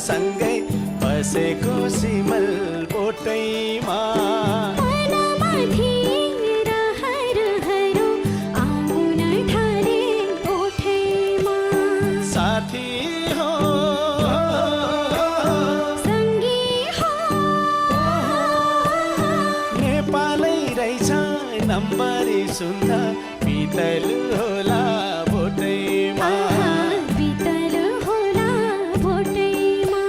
सँगै बसेको सिमल बोटैमा साथी हो सँगी हो नेपालै रहेछ नम्बरी सुन्दा बितल होला बोटैमा बितल होला भोटैमा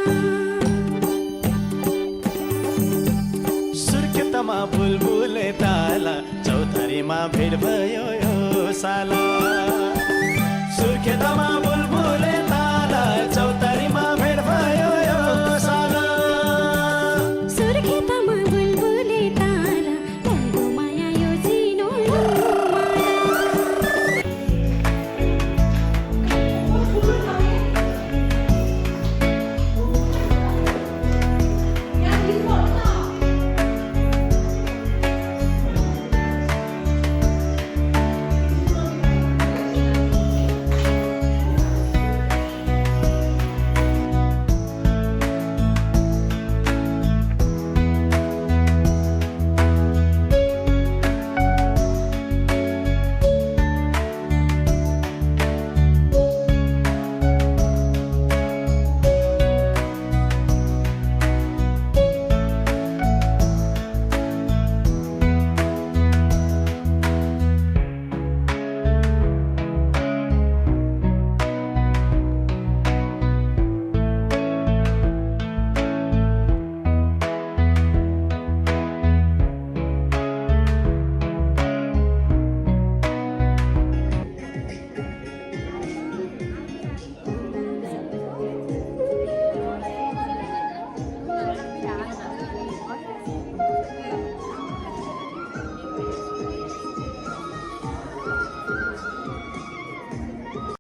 सुर्खेतमा बुलबुले ताला चौधरीमा भेट भयो यो साला